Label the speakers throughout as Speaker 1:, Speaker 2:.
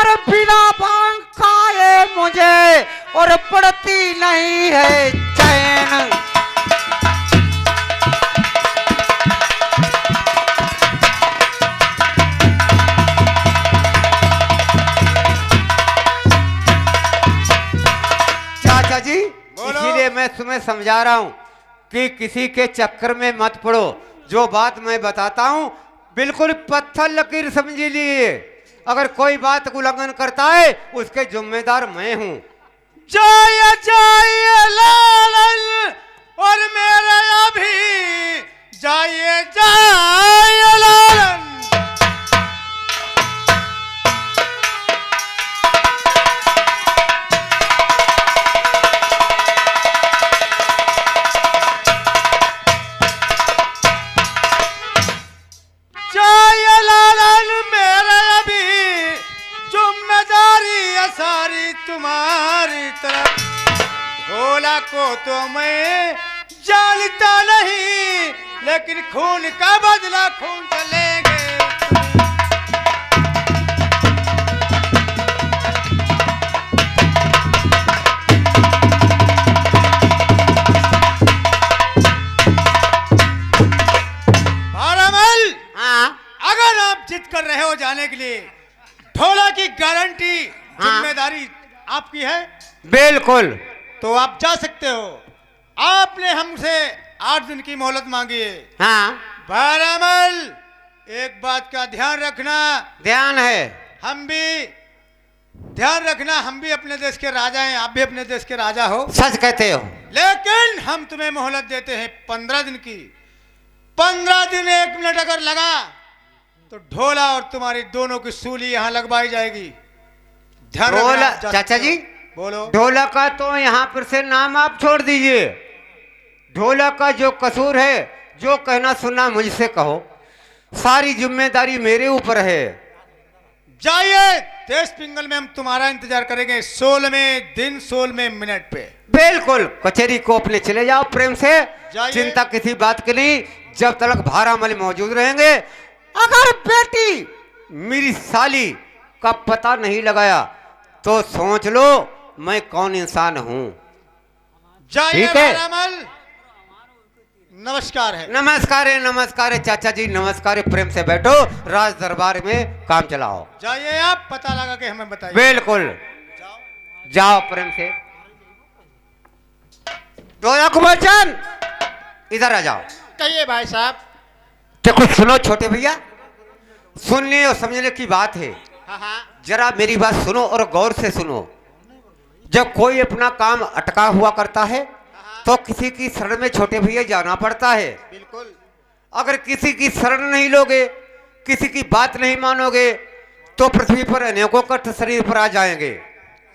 Speaker 1: अगर बिना भांग खाए मुझे और पड़ती नहीं है चैन। चाचा जी, इसीलिए मैं तुम्हें समझा रहा हूँ कि किसी के चक्कर में मत पड़ो। जो बात मैं बताता हूँ बिल्कुल पत्थर लकीर समझ लीजिए। अगर कोई बात का उल्लंघन करता है उसके जिम्मेदार मैं हूँ।
Speaker 2: जय जय लालन और मेरे अभी जय जय लालन। जय लालन मेरे अभी जिम्मेदारी सारी तुम्हारी तरफ। भोला को तो मैं जानता नहीं लेकिन खून का बदला खून से लेंगे। भारामल,
Speaker 1: हाँ
Speaker 2: अगर आप जिद कर रहे हो जाने के लिए, ढोला की गारंटी जिम्मेदारी आपकी है,
Speaker 1: बिल्कुल।
Speaker 2: तो आप जा सकते हो। आपने हमसे 8 दिन की मोहलत मांगी है।
Speaker 1: हाँ
Speaker 2: भारामल, एक बात का ध्यान रखना,
Speaker 1: ध्यान है।
Speaker 2: हम भी ध्यान रखना, हम भी अपने देश के राजा हैं, आप भी अपने देश के राजा हो।
Speaker 1: सच कहते हो।
Speaker 2: लेकिन हम तुम्हें मोहलत देते हैं 15 दिन की। 15 दिन 1 मिनट अगर लगा तो ढोला और तुम्हारी दोनों की सूली यहाँ लगवाई जाएगी। ध्यान
Speaker 1: ढोला,
Speaker 2: रखना।
Speaker 1: चाचा जी
Speaker 2: बोलो।
Speaker 1: ढोला का तो यहाँ पर से नाम आप छोड़ दीजिए। ढोला का जो कसूर है, जो कहना सुनना मुझसे कहो। सारी जिम्मेदारी मेरे ऊपर है।
Speaker 2: जाइए, देश पिंगल में हम तुम्हारा इंतजार करेंगे 16वें दिन 16वें मिनट पे।
Speaker 1: बिल्कुल, कचहरी को अपने चले जाओ प्रेम से।
Speaker 2: जाइए।
Speaker 1: चिंता किसी बात की नहीं, जब तक भारामल मौजूद रहेंगे। अगर बेटी मेरी साली का पता नहीं लगाया तो सोच लो मैं कौन इंसान हूँ।
Speaker 2: जाइए
Speaker 1: ठीक है।
Speaker 2: भारामल, नमस्कार है।
Speaker 1: नमस्कार है चाचा जी, नमस्कार है। प्रेम से बैठो, राज दरबार में काम चलाओ।
Speaker 2: जाइए, आप पता लगा के हमें बताइए।
Speaker 1: बिल्कुल,
Speaker 2: जाओ।
Speaker 1: जाओ प्रेम से। ढोला कुमार चंद, इधर आ जाओ।
Speaker 2: कहिए भाई साहब।
Speaker 1: देखो सुनो छोटे भैया, सुनने और समझने की बात है।
Speaker 2: हाँ हाँ,
Speaker 1: जरा मेरी बात सुनो और गौर से सुनो। जब कोई अपना काम अटका हुआ करता है तो किसी की शरण में छोटे भैया जाना पड़ता है।
Speaker 2: बिल्कुल।
Speaker 1: अगर किसी की शरण नहीं लोगे, किसी की बात नहीं मानोगे तो पृथ्वी पर अनेकों कष्ट शरीर पर आ जाएंगे।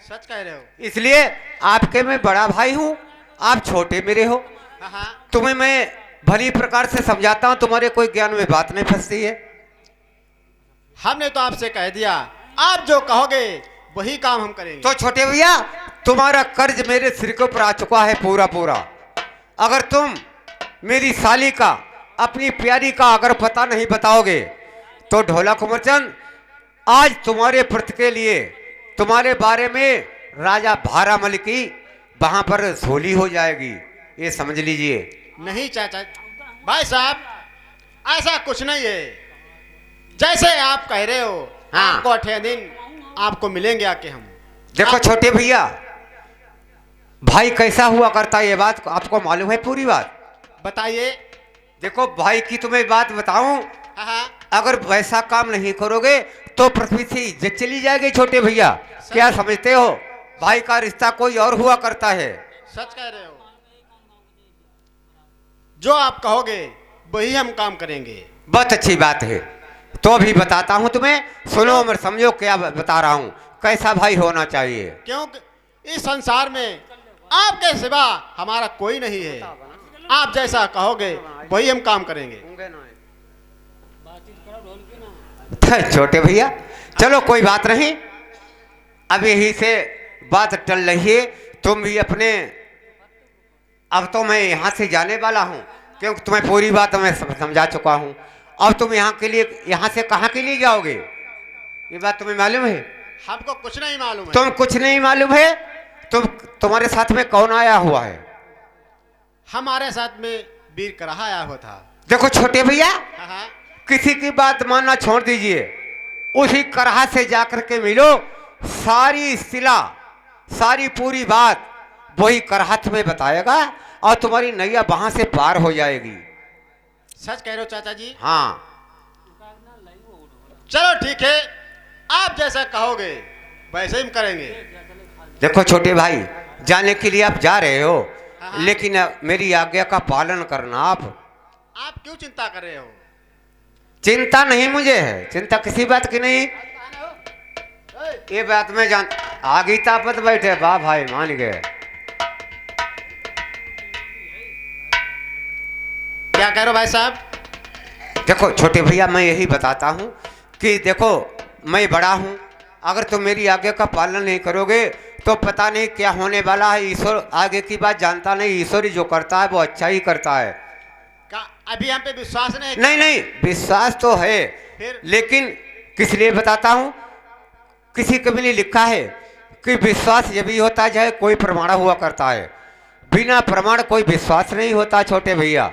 Speaker 2: सच कह रहे हो।
Speaker 1: इसलिए आपके मैं बड़ा भाई हूँ, आप छोटे मेरे हो।
Speaker 2: हाँ हाँ,
Speaker 1: तुम्हें मैं भली प्रकार से समझाता हूँ, तुम्हारे कोई ज्ञान में बात नहीं फंसती है।
Speaker 2: हमने तो आपसे कह दिया, आप जो कहोगे वही काम हम करेंगे।
Speaker 1: तो छोटे भैया, तुम्हारा कर्ज मेरे सिर के ऊपर आ चुका है पूरा पूरा। अगर तुम मेरी साली का, अपनी प्यारी का अगर पता नहीं बताओगे तो ढोला कुंवरचंद आज तुम्हारे प्रति के लिए, तुम्हारे बारे में राजा भारामल की वहां पर सोली हो जाएगी, ये समझ लीजिए।
Speaker 2: नहीं चाचा भाई साहब, ऐसा कुछ नहीं है। जैसे आप कह रहे हो,
Speaker 1: हाँ।
Speaker 2: आपको 8 दिन आपको मिलेंगे आके हम।
Speaker 1: देखो छोटे भैया, भाई कैसा हुआ करता है ये बात आपको मालूम है पूरी बात।
Speaker 2: बताइए।
Speaker 1: देखो भाई की तुम्हें बात बताऊं,
Speaker 2: हाँ हाँ,
Speaker 1: अगर वैसा काम नहीं करोगे तो पृथ्वी से इज्जत चली जाएगी छोटे भैया। क्या समझते हो? भाई का रिश्ता कोई और हुआ करता है।
Speaker 2: सच कह रहे हो। जो आप कहोगे वही हम काम करेंगे।
Speaker 1: बहुत अच्छी बात है, तो अभी बताता हूं तुम्हें, सुनो और समझो क्या बता रहा हूं, कैसा भाई होना चाहिए।
Speaker 2: क्योंकि इस संसार में आपके सिवा हमारा कोई नहीं है। आप जैसा कहोगे वही हम काम करेंगे।
Speaker 1: छोटे भैया चलो कोई बात नहीं, अब यही से बात टल रही है। तुम भी अपने, अब तो मैं यहाँ से जाने वाला हूँ क्योंकि तुम्हें पूरी बात मैं समझा चुका हूँ। अब तुम यहाँ के लिए, यहाँ से कहाँ के लिए जाओगे ये बात तुम्हें मालूम है?
Speaker 3: हमको कुछ नहीं मालूम है।
Speaker 1: तुम कुछ नहीं मालूम है? तुम्हारे साथ में कौन आया हुआ है?
Speaker 3: हमारे साथ में वीर कराहा आया हुआ था।
Speaker 1: देखो छोटे भैया,
Speaker 3: हाँ,
Speaker 1: किसी की बात मानना छोड़ दीजिए, उसी करहा से जाकर के मिलो। सारी सिला, सारी पूरी बात वही करहा तुम्हें बताएगा और तुम्हारी नैया वहां से पार हो जाएगी।
Speaker 3: सच कह रहे हो चाचा जी?
Speaker 1: हाँ,
Speaker 3: चलो ठीक है, आप जैसा कहोगे वैसे ही हम करेंगे।
Speaker 1: देखो छोटे भाई, जाने के लिए आप जा रहे हो,
Speaker 3: हाँ।
Speaker 1: लेकिन मेरी आज्ञा का पालन करना।
Speaker 3: आप क्यों चिंता कर रहे हो?
Speaker 1: चिंता नहीं मुझे है, चिंता किसी बात की नहीं। ये बात में जान आगे तापत बैठे, वाह भाई मान गए।
Speaker 3: क्या कह रहे हो भाई साहब?
Speaker 1: देखो छोटे भैया, मैं यही बताता हूँ कि देखो मैं बड़ा हूँ, अगर तुम मेरी आज्ञा का पालन नहीं करोगे तो पता नहीं क्या होने वाला है। ईश्वर आगे की बात जानता नहीं, ईश्वर ही जो करता है वो अच्छा ही करता है।
Speaker 3: क्या अभी हम पे विश्वास नहीं है?
Speaker 1: नहीं नहीं, विश्वास तो है,
Speaker 3: फिर?
Speaker 1: लेकिन किस लिए बताता हूँ, किसी कभी नहीं लिखा है कि विश्वास जब भी होता है कोई प्रमाण हुआ करता है, बिना प्रमाण कोई विश्वास नहीं होता छोटे भैया।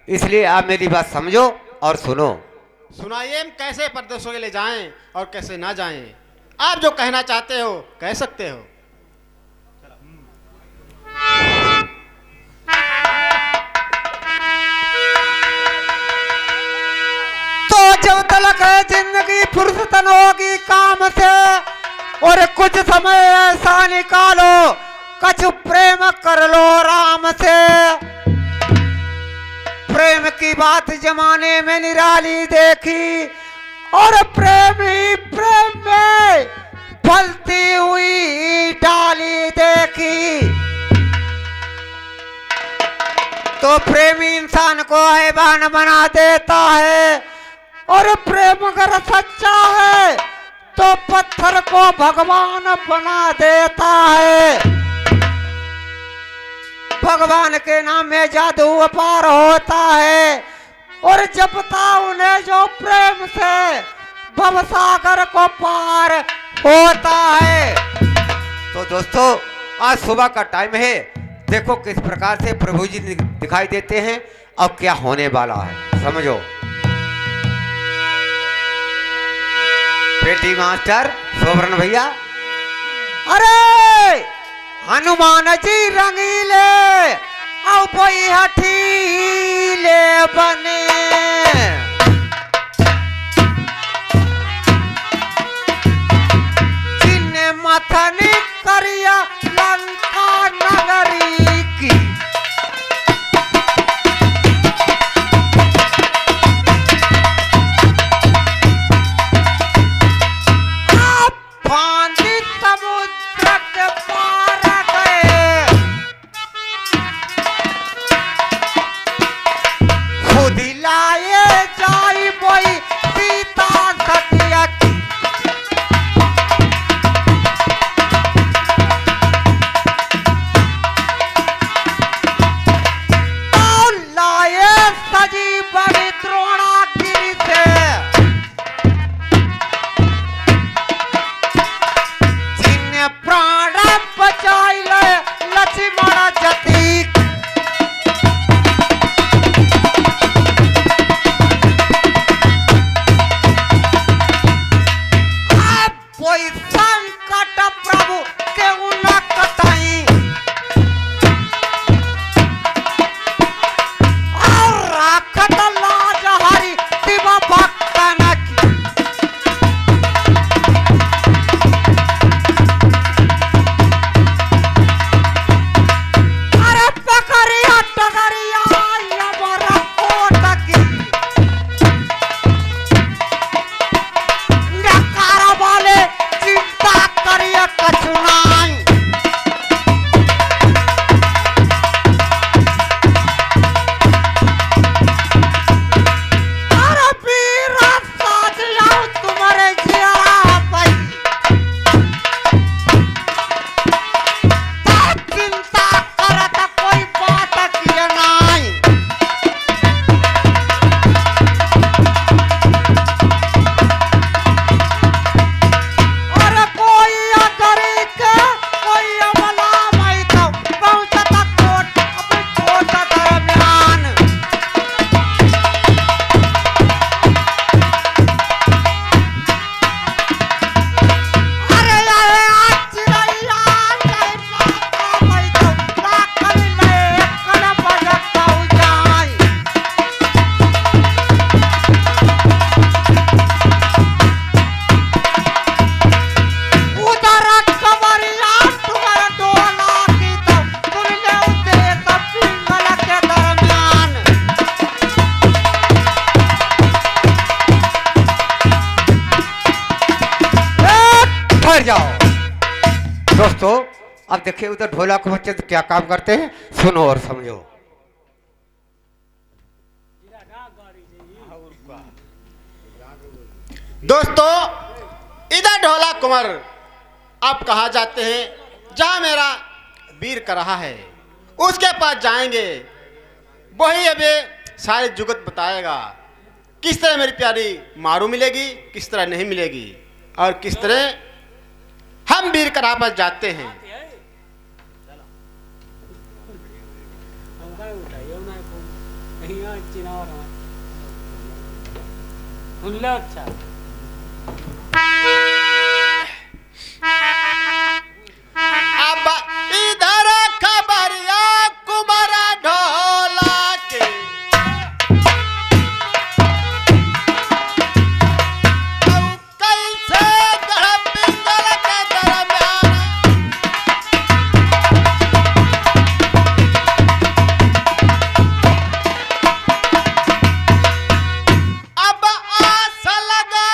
Speaker 1: इसलिए आप मेरी बात समझो और सुनो।
Speaker 3: सुनाइए, हम कैसे परदेशों के लिए जाएं और कैसे ना जाएं। आप जो कहना चाहते हो कह सकते हो।
Speaker 1: तो जब तलक है जिंदगी फुर्सतन होगी काम से, और कुछ समय ऐसा निकालो कछु प्रेम कर लो राम से। प्रेम की बात जमाने में निराली देखी, और प्रेम ही प्रेम में फलती हुई डाली देखी। तो प्रेमी इंसान को हैवान बना देता है, और प्रेम अगर सच्चा है तो पत्थर को भगवान बना देता है। भगवान के नाम में जादू अपार होता है, और जपता उन्हें जो प्रेम से भवसागर को पार होता है। तो दोस्तों, आज सुबह का टाइम है, देखो किस प्रकार से प्रभु जी दिखाई देते हैं और क्या होने वाला है, समझो। बेटी मास्टर सोबरन भैया, अरे हनुमान जी रंगीले और कोई हठीले बने। जिन्ने मथन करिया लंका नगरी की। आप फांदी समुद्र के पार गए, खुद लाए जाई बोई सीता सतिया की। तो लाए सजीवन द्रोणागिरि से, जिन्हें प्राण बचाइले लक्ष्मण जती। कोई संकट प्रभु केहू न कटाई, और राखत लाज हरि शिव भक्तन की। अरे पकड़िया टकरिया यमर कोट की। नकार वाले चिंता करिए कछु नाई, मर जाओ। दोस्तों अब देखिए उधर ढोला कुंवर चंद क्या काम करते हैं, सुनो और समझो।
Speaker 3: दोस्तों इधर ढोला कुंवर आप कहाँ जाते हैं? जहाँ मेरा वीर कर रहा है उसके पास जाएंगे, वही अबे सारे जुगत बताएगा किस तरह मेरी प्यारी मारू मिलेगी, किस तरह नहीं मिलेगी, और किस तरह हम वीर करा पास जाते हैं।
Speaker 4: अच्छा
Speaker 3: अब इधर खबरिया कुमारा ढोला के, अब कैसे गढ़ पिंगल के दरमियान, अब आस लगा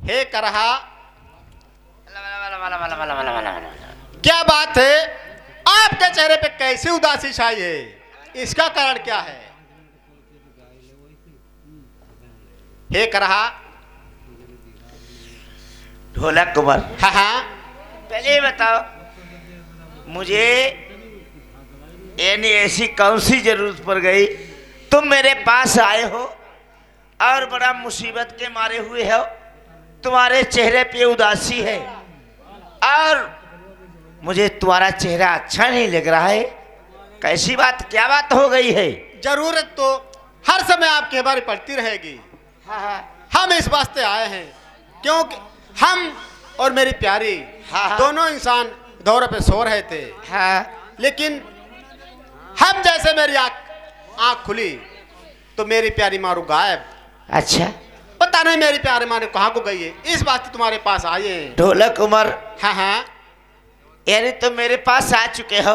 Speaker 3: हे करहा, क्या बात है? आपके चेहरे पे कैसी उदासी छाई है? इसका कारण क्या है? हे करहा।
Speaker 5: ढोलक कुमार,
Speaker 3: हाँ हाँ,
Speaker 5: पहले ये बताओ मुझे यानी ऐसी कौन सी जरूरत पड़ गई तुम मेरे पास आए हो और बड़ा मुसीबत के मारे हुए हो, तुम्हारे चेहरे पे उदासी है और मुझे तुम्हारा चेहरा अच्छा नहीं लग रहा है। कैसी बात, क्या बात हो गई है?
Speaker 3: जरूरत तो हर समय आपकी हमारी पड़ती रहेगी। हम इस वास्ते आए हैं क्योंकि हम और मेरी प्यारी
Speaker 5: हाँ।
Speaker 3: दोनों इंसान दौरे पे सो रहे थे,
Speaker 5: हाँ,
Speaker 3: लेकिन हम जैसे मेरी आँख खुली तो मेरी प्यारी मारू गायब।
Speaker 5: अच्छा,
Speaker 3: पता नहीं मेरी प्यारी मारू कहाँ को गई है, इस बात तुम्हारे पास आए हैं।
Speaker 5: ढोलक कुमार,
Speaker 3: हाँ हाँ,
Speaker 5: यानी तुम मेरे पास आ चुके हो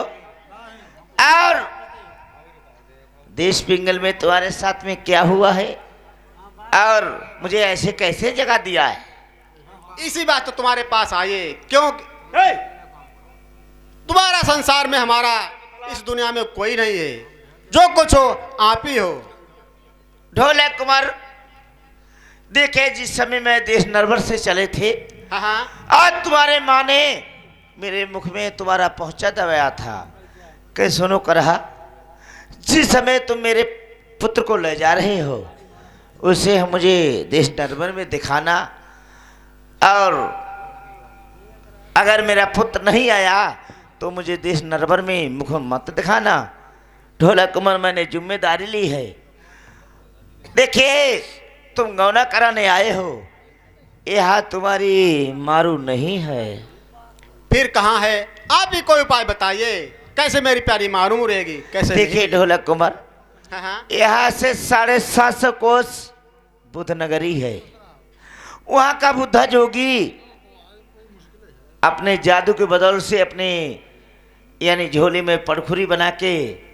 Speaker 5: और देश पिंगल में तुम्हारे साथ में क्या हुआ है और मुझे ऐसे कैसे जगह दिया है?
Speaker 3: इसी बात तो तुम्हारे पास आए क्योंकि तुम्हारा संसार में हमारा इस दुनिया में कोई नहीं है, जो कुछ हो आप ही हो।
Speaker 5: ढोलक कुमार, देखे जिस समय मैं देश नरवर से चले थे
Speaker 3: हाँ हाँ,
Speaker 5: आज तुम्हारे माँ ने मेरे मुख में तुम्हारा पहुंचा दबाया था कि सुनो करहा, जिस समय तुम मेरे पुत्र को ले जा रहे हो उसे मुझे देश नरवर में दिखाना और अगर मेरा पुत्र नहीं आया तो मुझे देश नरवर में मुख मत दिखाना। ढोलक कुमार, मैंने जिम्मेदारी ली है। देखिए तुम गौना कराने आए हो, यह तुम्हारी मारू नहीं है।
Speaker 3: फिर कहाँ है? आप ही कोई उपाय बताइए, कैसे मेरी प्यारी मारू रहेगी, कैसे?
Speaker 5: देखिए ढोलक कुमार,
Speaker 3: हाँ हाँ,
Speaker 5: यहाँ से 750 कोस बुद्ध नगरी है। वहाँ का बुद्धा जोगी अपने जादू के बदौलत से अपने यानी झोली में पड़खुरी बना के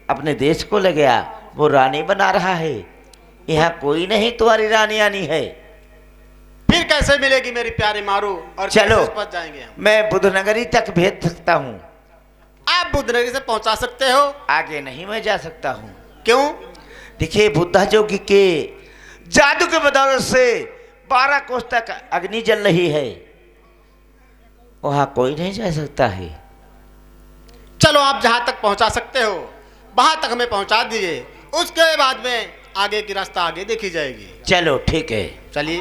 Speaker 5: अपने देश को ले गया, वो रानी बना रहा है। यहाँ कोई नहीं तुम्हारी रानी आनी है।
Speaker 3: फिर कैसे मिलेगी मेरी प्यारी मारू और
Speaker 5: चलो,
Speaker 3: कैसे पहुंच जाएंगे हम?
Speaker 5: मैं बुद्ध नगरी तक भेज सकता हूँ,
Speaker 3: आप बुद्धनगरी से पहुंचा सकते हो?
Speaker 5: आगे नहीं मैं जा सकता हूँ।
Speaker 3: क्यों?
Speaker 5: देखिए बुद्धा जोगी के जादू के बदौलत से 12 कोस तक अग्नि जल रही है, वहां कोई नहीं जा सकता है।
Speaker 3: चलो, आप जहां तक पहुंचा सकते हो वहां तक हमें पहुंचा दीजिए, उसके बाद में आगे की रास्ता आगे देखी जाएगी।
Speaker 5: चलो ठीक है,
Speaker 3: चलिए।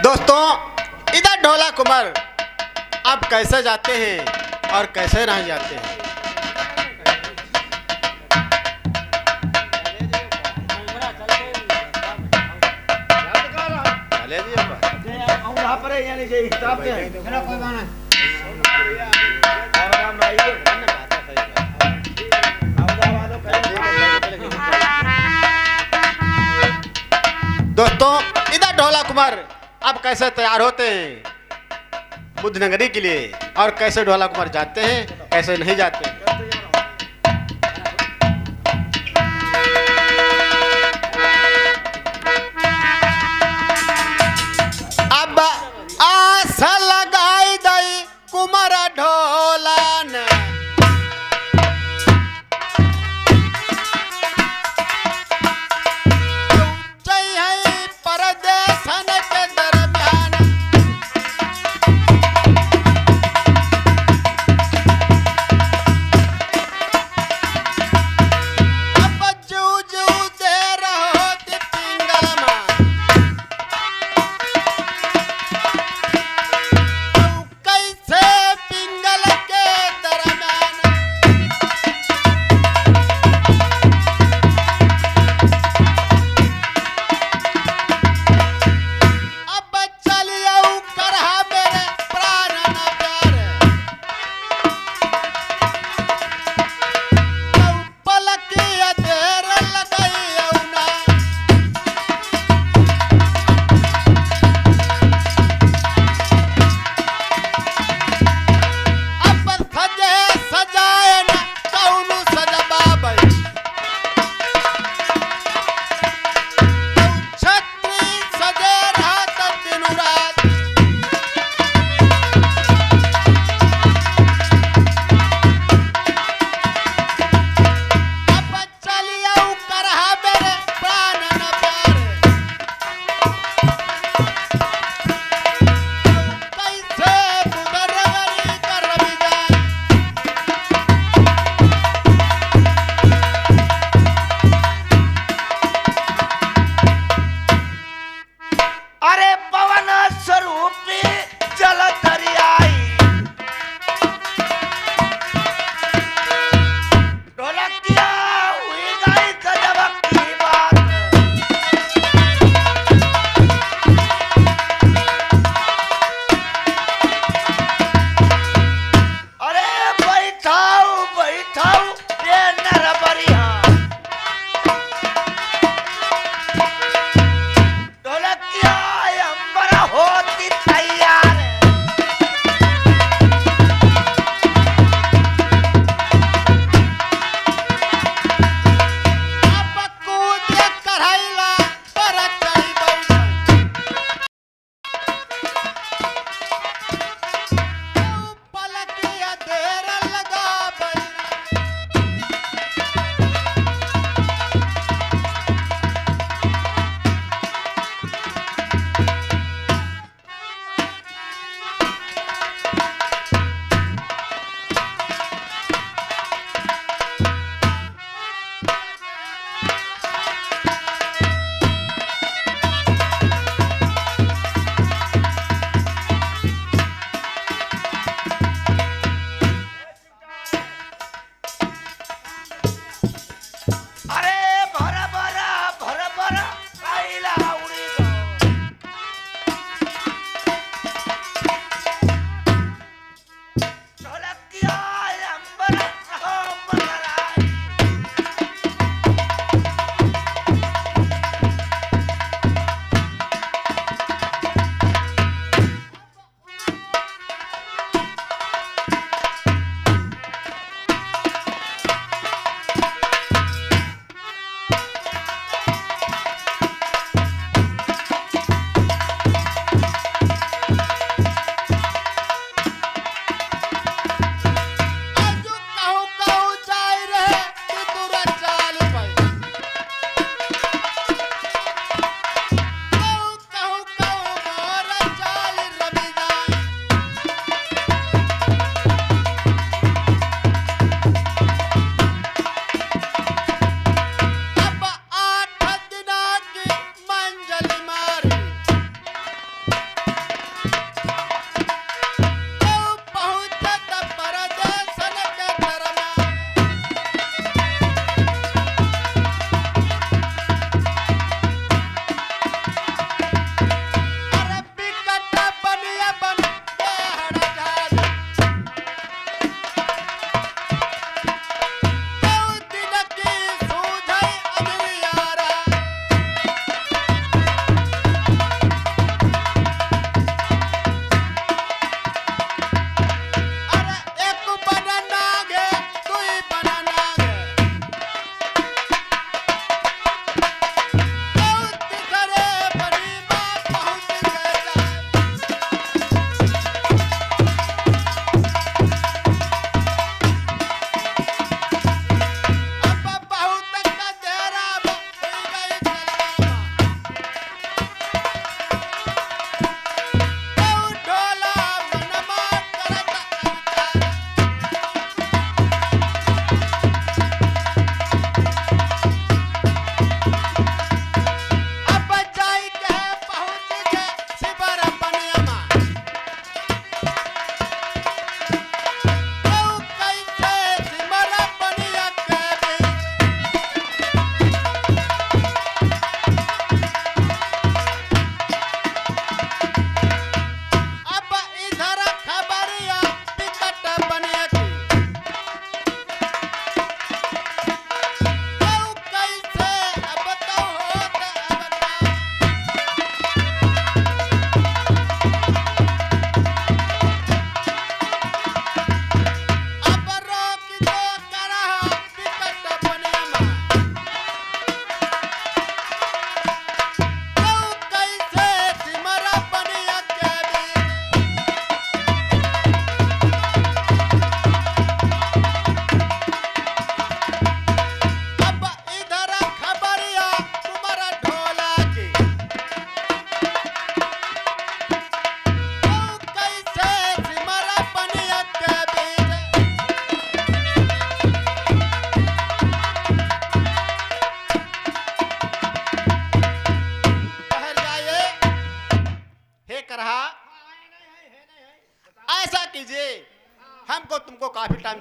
Speaker 3: दोस्तों, इधर ढोला कुमार आप कैसे जाते हैं और कैसे नहीं जाते हैं? दोस्तों, इधर ढोला कुमार अब कैसे तैयार होते हैं बुद्ध नगरी के लिए और कैसे ढोला कुमार जाते हैं, कैसे नहीं जाते हैं? अब आस लगाई दई कुमार ढोला ने, परदेशन के दरमियान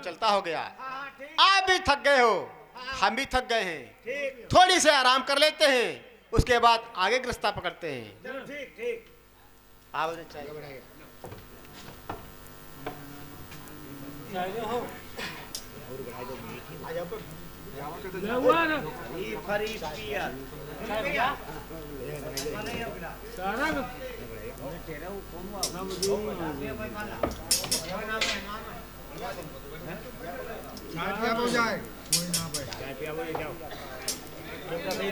Speaker 3: चलता हो गया। आप भी थक गए हो, हम भी थक गए हैं, थोड़ी से आराम कर लेते हैं, उसके बाद आगे का रास्ता पकड़ते हैं। आप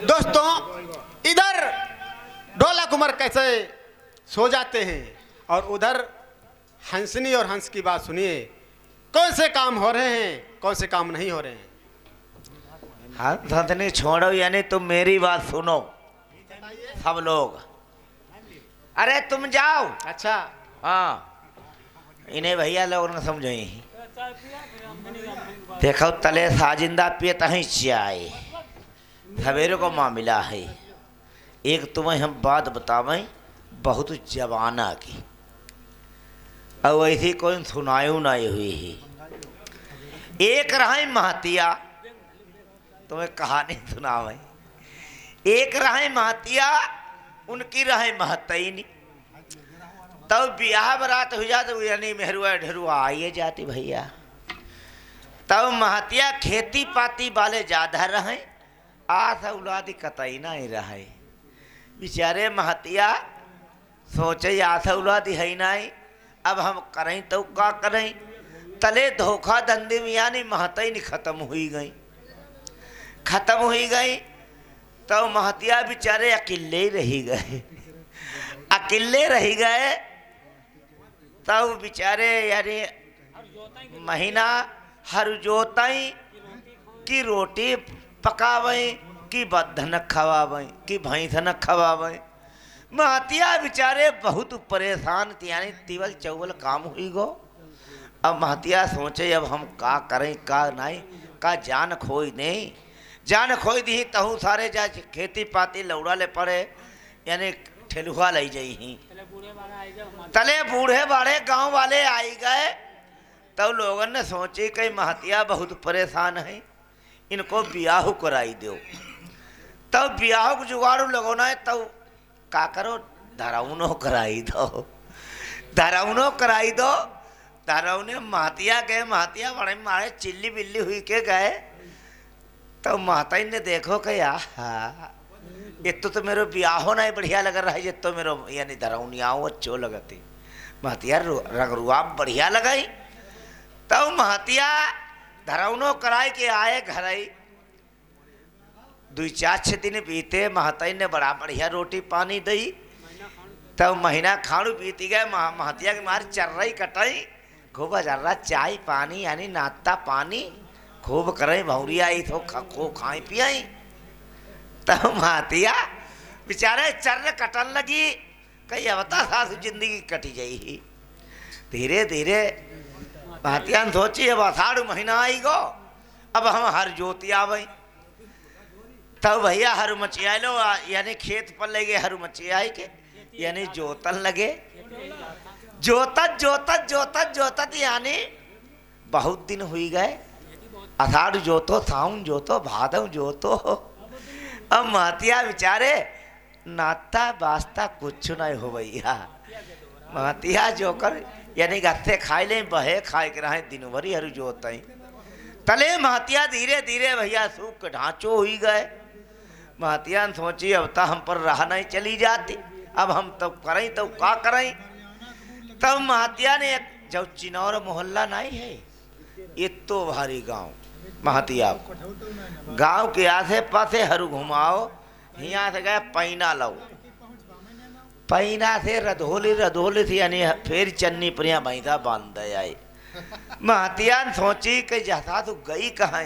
Speaker 3: दोस्तों, इधर ढोला कुंवर कैसे सो जाते हैं और उधर हंसनी और हंस की बात सुनिए। कौन से काम हो रहे हैं, कौन से काम नहीं हो रहे हैं।
Speaker 5: हंस हंसनी छोड़ो, यानी तुम मेरी बात सुनो सब लोग। अरे तुम जाओ।
Speaker 3: अच्छा,
Speaker 5: हाँ, इन्हें भैया लोग न समझो ही। देखो तले साजिंदा पिए तहीं चाय, सवेरे को मामला है। एक तुम्हें हम बात बतावें बहुत जवाना की, और ऐसी कोई सुनायु नहीं हुई है। एक रहे महतिया, तुम्हें कहानी सुनावें। एक रहे महतिया, उनकी रहे महतईनी। तब ब्याह बरात हो जाती, यानी मेहरुआ ढेरुआ आइए जाती भैया। तब महतिया खेती पाती वाले ज्यादा रहे, आस औलादी कतई नहीं रहे। बेचारे महतिया सोचे आस औलादी है नहीं, अब हम करें तो क्या करें। तले धोखा धंधे में यानी महतई नहीं खत्म हुई गई, खत्म हुई गई। तो महतिया बेचारे अकेले रही गए, अकेले रही गए। तब बेचारे यानी महीना हर जोताई की रोटी पकावें कि बद्ध न खवावें कि भैंस न खवावें। महतिया बेचारे बहुत परेशान थे, यानी तिवल चौवल काम हुई गो। अब महतिया सोचे अब हम का करें का नहीं, का जान खोई नहीं, जान खोई दी तहु सारे जा खेती पाती लौड़ा ले पड़े, यानी ठेलुआ ले जाई। तले बूढ़े बाढ़े गांव वाले आई गए। तब लोगों ने सोचे कि महतिया बहुत परेशान है, इनको ब्याह कराई दो। तब ब्याह को जुगाड़ू लगोना है, तब का करो धरौनो कराई दो, धरौनो कराई दो। धरौने महतिया गए, महतिया बड़े मारे चिल्ली बिल्ली हुई के गए। तब महताई ने देखो कि ये तो मेरे ब्याहो नहीं बढ़िया लग रहा है, ये तो मेरे यानी धरौनियाओं अच्छो लगती। महतिया रंगरुआब बढ़िया लगाई। तब महतिया धरौनो कराई के आए घर आई। 2-4 दिन बीते, महताई ने बड़ा बढ़िया रोटी पानी दी। तब महीना खाणु बीती गए, महतिया के मार चर्राई कटाई, खूब जर्रा चाय पानी यानी नाश्ता पानी खूब करें। भौरिया आई तो खूब खाई पियाई। तब महतिया बेचारे चर्र कटन लगी, कई अवता सासु जिंदगी कटी जाई। धीरे धीरे महतिया ने सोची अब आषाढ़ महीना आई गो, अब हम हर जोती आवे। तब भैया हर मचिया लो, यानी खेत पर लगे हर मचिया के, यानी जोतन लगे। जोतत जोतत जोतत जोतत यानी बहुत दिन हुई गए। आषाढ़ जोतो, साउन जोतो, भादव जोतो। अब महतिया बेचारे नाता वास्ता कुछ नहीं हो भैया। महतिया जोकर यानी गत्ते खाए ले, बहे खाए के रहे दिन भरी हर जोत। तले महतिया धीरे धीरे भैया सूख ढांचो हुई गए। महतिया ने सोची अब तो हम पर रहा नहीं चली जाती, अब हम तब करें तो क्या करें। तब महतिया ने जब चिनौर मोहल्ला नहीं है, ये तो भारी गांव महतिया को गांव के आसे पासे हरू घुमाओ। यहाँ से गए पैना लो, पैना से रधोली, रधोली से यानी फिर चन्नी परिया भैंसा बांध आए। महतिया ने सोची कि जैसा तो गई कहाँ।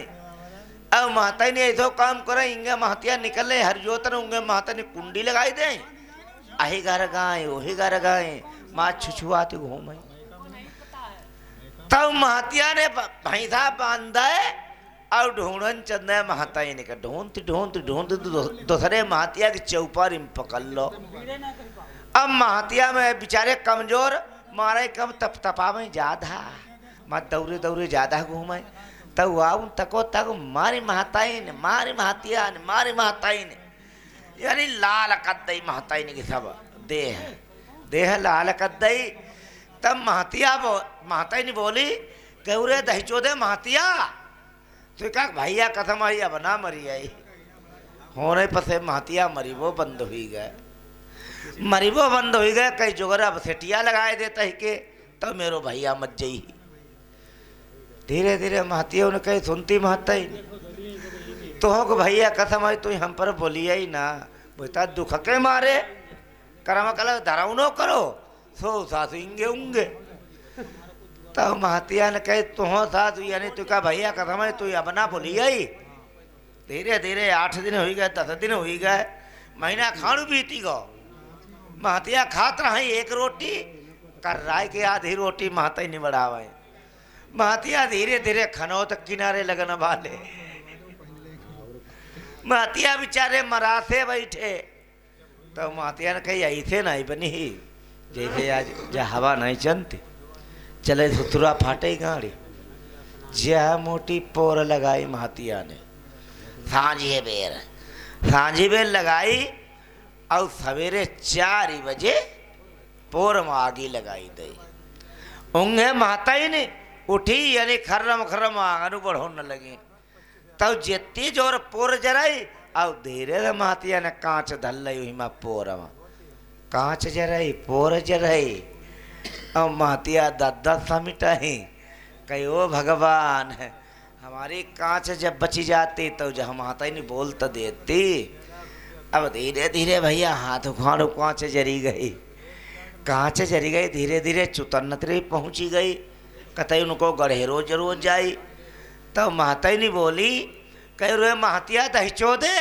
Speaker 5: अब महता ने ऐसा काम करे, इंगे महतिया निकले हर जोतन होंगे, महता ने कुंडी लगाई दे, अही घर गाय वही घर गाय, माँ छुछुआती घूमे। तब महतिया ने भैंसा बांधा और ढूंढन चंदा महता ने कहा ढूंढती ढूंढती ढूंढती दूसरे महतिया के चौपर में पकड़ लो। अब महतिया में बेचारे कमजोर मारे कम तप तपा में ज्यादा, मत दौरे दौरे ज़्यादा घूमे तब आऊँ तको तक मारी महताई ने मारी महतिया ने मारी महताई ने यानी लाल कद्दई महताई ने की सब देह देह लाल कद्दई। तब महताई ने बोली गौरे दही चोदे महतिया तो कहा भैया कथम आई अब ना मरी आई होने पसे महतिया मरीबो बंद हुई गए मरीबो बंद हुई गए कई जोगरा बसेटिया लगाए देता ही के तब तो मेरो भैया मत जई। धीरे धीरे महतिया ने कही सुनती महताई तो हो भैया कथम आई तू हम पर बोलिया ही ना बेटा दुख के मारे करम कल धराऊ नो करो सो सासु इंगे उंगे। तब महतिया ने कहे तुहो सासु यानी तू का भैया कथम है तू अब ना बोलिया ही। धीरे धीरे 8 दिन हुई गए 10 दिन हुई गए महीना खाणु बीती गो महतिया खात रही एक रोटी कर राय के आधी रोटी महताई नहीं बढ़ावे महतिया धीरे धीरे खनो तक किनारे लगन वाले महतिया बेचारे मराथे बैठे तो महतिया ने कही ऐसे नहीं बनी ही जैसे आज जा हवा नहीं चलती चले सुथुरा फाटे गाड़ी जा मोटी पोर लगाई महतिया ने सांझी बेर लगाई और सवेरे 4 बजे पोर में आगी लगाई दई उंगे महताई ने उठी यानी खर्रम खर्रम आंगन बढ़ोन लगी तब जितनी जोर पोर जराई और धीरे महतिया ने कांच धल लई में पोर में कांच जराई पोर जराई और महतिया दद्दा समिटाई कही ओ भगवान हमारी कांच जब बची जाती तो जब महताई ने बोल तो देती। अब धीरे धीरे भैया हाथ उखाड़ू कांच जरी गई कांच जरी गई धीरे धीरे चुतन्नतरी पहुंची गई कतई उनको गढ़े रोज रोज जाई। तब महताई ने बोली कह रे महतिया दही चोदे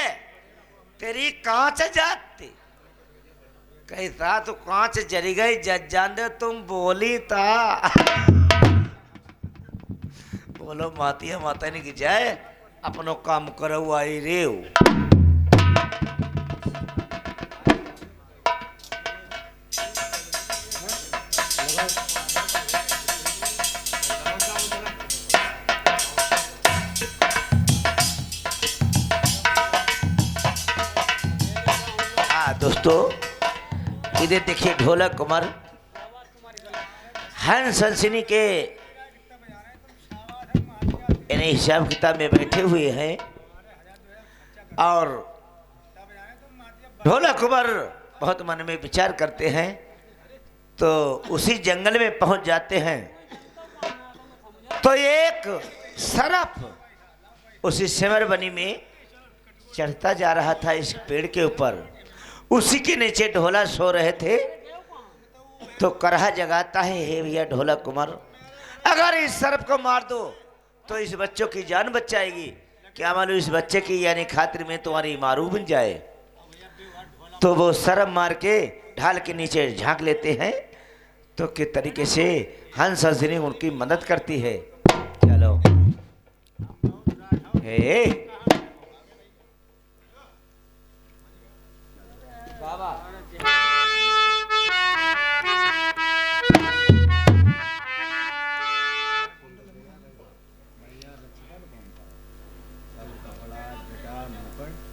Speaker 5: तेरी कांच जाती कैसा तो कांच जरी गई जज जान दे तुम बोली था बोलो महतिया महताई ने की जाए अपनो काम करो आई रे दोस्तों इधर देखिए ढोलक कुमार हंस हंसिनी के यानी हिसाब किताब में बैठे हुए हैं और ढोलक कुमार बहुत मन में विचार करते हैं तो उसी जंगल में पहुंच जाते हैं तो एक सरफ उसी सिमर बनी में चढ़ता जा रहा था इस पेड़ के ऊपर उसी के नीचे ढोला सो रहे थे तो करहा जगाता है हे भैया ढोलक कुमार अगर इस सर्प को मार दो तो इस बच्चों की जान बच जाएगी क्या मालूम इस बच्चे की यानी खातिर में तुम्हारी मारू बन जाए। तो वो सर्प मार के ढाल के नीचे झांक लेते हैं तो किस तरीके से हंस हंसिनी उनकी मदद करती है। चलो हे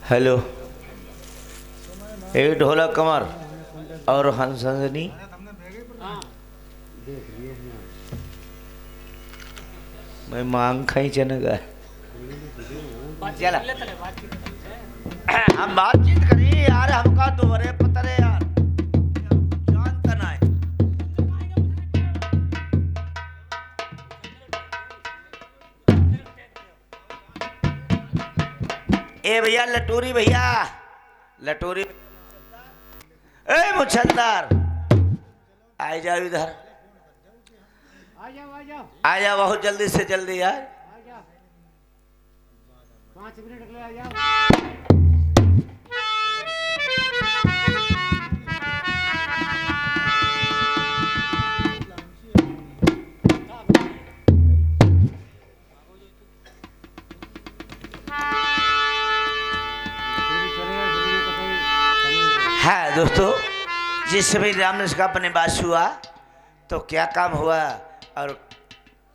Speaker 5: हेलो एक ढोलक कमर और हंस हंसनी मैं मांग खाई चनेगा चला हम बातचीत करिए यार हमका दोबारे पता है यार जान तना है ए भैया लटूरी भैया लटूरी ए मुछलदार आ जाओ इधर आ जाओ बहुत जल्दी से जल्दी यार
Speaker 4: 5 मिनट के लिए आ जाओ।
Speaker 5: हाँ दोस्तों जिस समय रामनस का अपने बास हुआ तो क्या काम हुआ और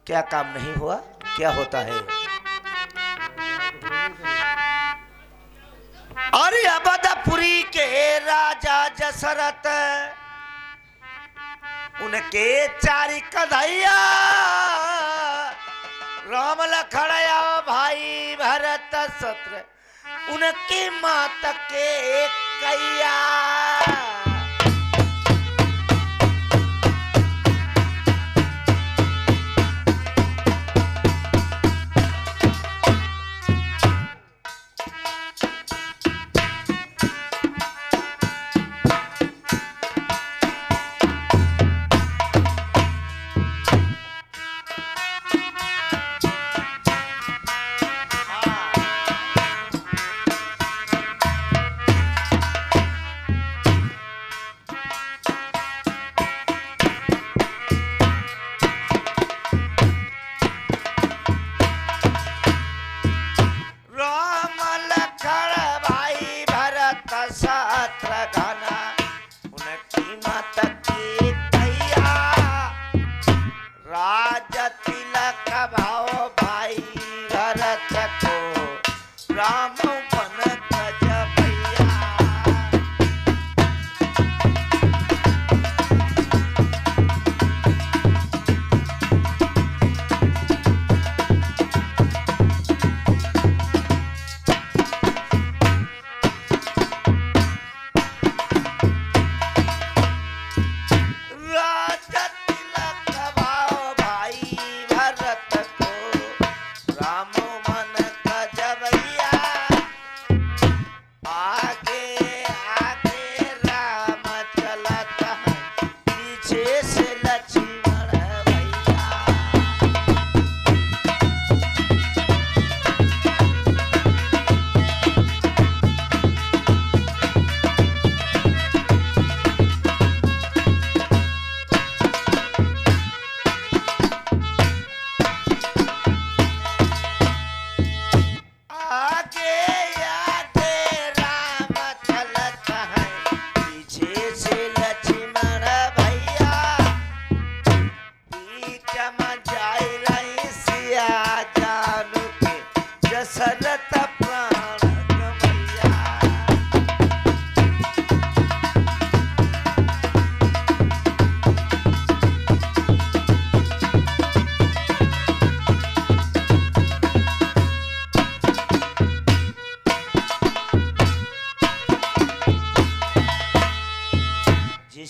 Speaker 5: क्या काम नहीं हुआ? क्या होता है? अरे अवधपुरी के राजा दशरथ उनके चारि कन्हैया राम लखन भाई भरत शत्रु उनकी माता के कैया।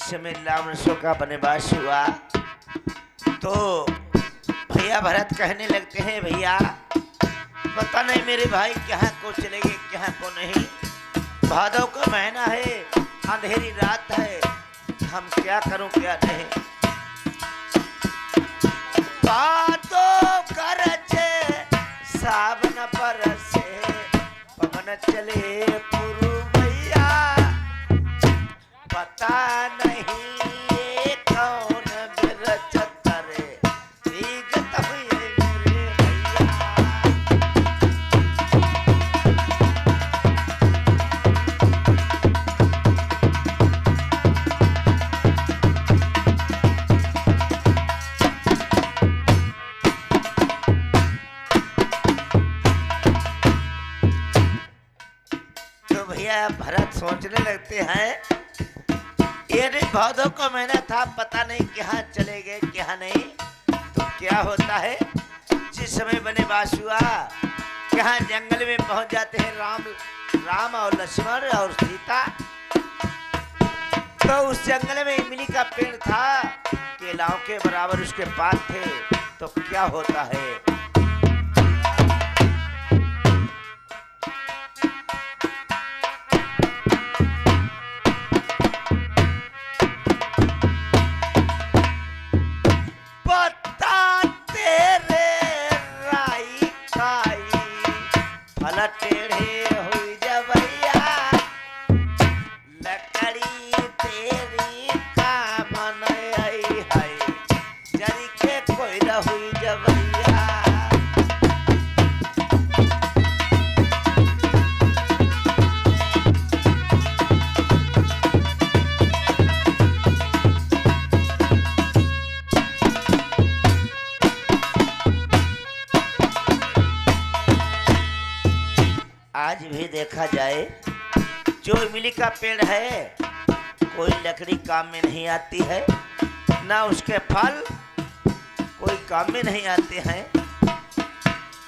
Speaker 5: समय रावण का वनवास हुआ तो भैया भरत कहने लगते हैं, भैया पता नहीं मेरे भाई कहाँ को चले गए कहाँ को नहीं। भादव का महीना है, अंधेरी रात है, हम क्या करूं क्या नहीं। भादव करछे सावन बरसे पवन चले पुरवैया, पता नहीं ये कौन बिरचत रे भीगत हुए मेरे भैया। तो भैया भरत सोचने लगते हैं, ये भादव का महीना था, पता नहीं कहाँ चले गए कहाँ नहीं। तो क्या होता है, जिस समय वनवास हुआ कहाँ जंगल में पहुंच जाते हैं राम और लक्ष्मण और सीता। तो उस जंगल में इमली का पेड़ था, केलाओं के बराबर उसके पात थे। तो क्या होता है, टेढ़े हुई जबैया, लकड़ी तेरी काम नहीं है, जरी के कोयला हुई जबैया। आज भी देखा जाए जो इमली का पेड़ है कोई लकड़ी काम में नहीं आती है, ना उसके फल कोई काम में नहीं आते हैं।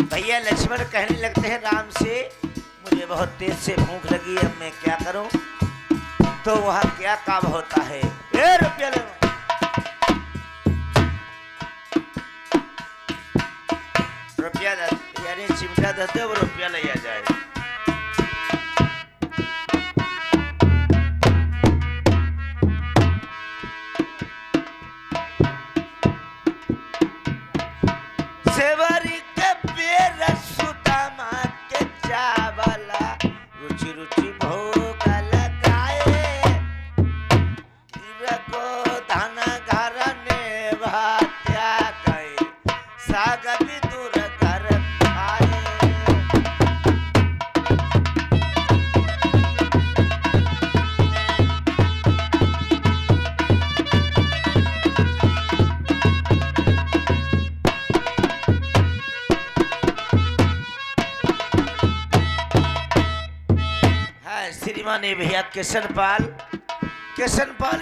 Speaker 5: भैया लक्ष्मण कहने लगते हैं राम से, मुझे बहुत तेज से भूख लगी है, अब मैं क्या करूं? तो वहाँ क्या काम होता है? ए रुपया ले, रुपया यानी चिमटा देते वो रुपया ले जाए। सेवरी के पेड़ सुदामा के चावला रुचि रुचि भोग लगाए, को धन घर ने भात्या गए, साग भी दूर घर खाए। श्रीमान ये भैया किशनपाल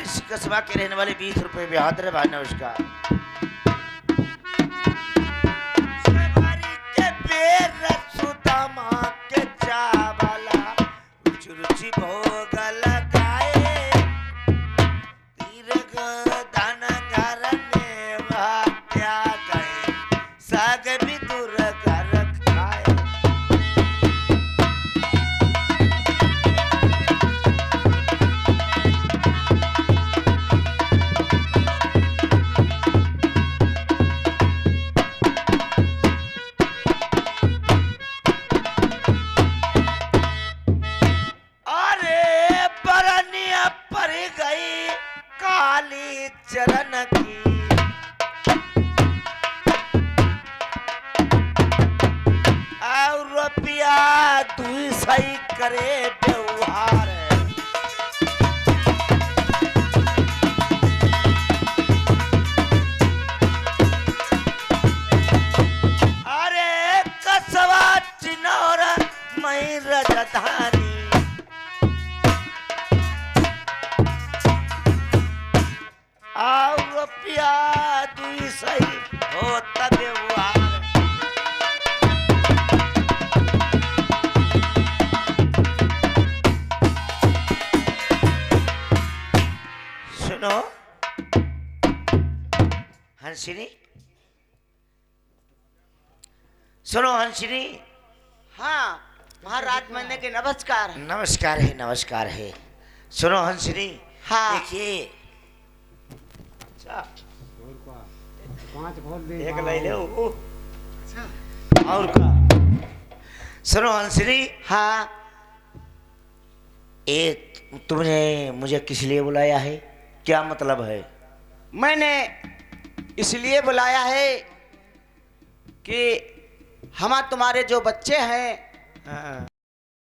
Speaker 5: इस कस्बा के रहने वाले 20 रुपए ब्याज रे भाई नमस्कार। के पेड़ सुदामा के चावला रुचि रुचि भोग लगाए, धन घर ने भात्या गए, साग भी दूर घर खाए। काली चरण की और रुपया तू सही करे व्यवहार। अरे कसवा चिनौर मई रजधानी, और रुपया तू सही होता व्यवहार। सुनो हंसिनी, सुनो हंसिनी।
Speaker 6: हाँ महाराज मैंने के नमस्कार।
Speaker 5: नमस्कार है। सुनो हंसिनी,
Speaker 6: हाँ।
Speaker 5: देखिए
Speaker 4: पाँच खोल दे
Speaker 5: एक ले ले वो। और का सुनो हंसिनी,
Speaker 6: हाँ
Speaker 5: तुमने मुझे किस लिए बुलाया है? क्या मतलब है?
Speaker 6: मैंने इसलिए बुलाया है कि हम तुम्हारे जो बच्चे हैं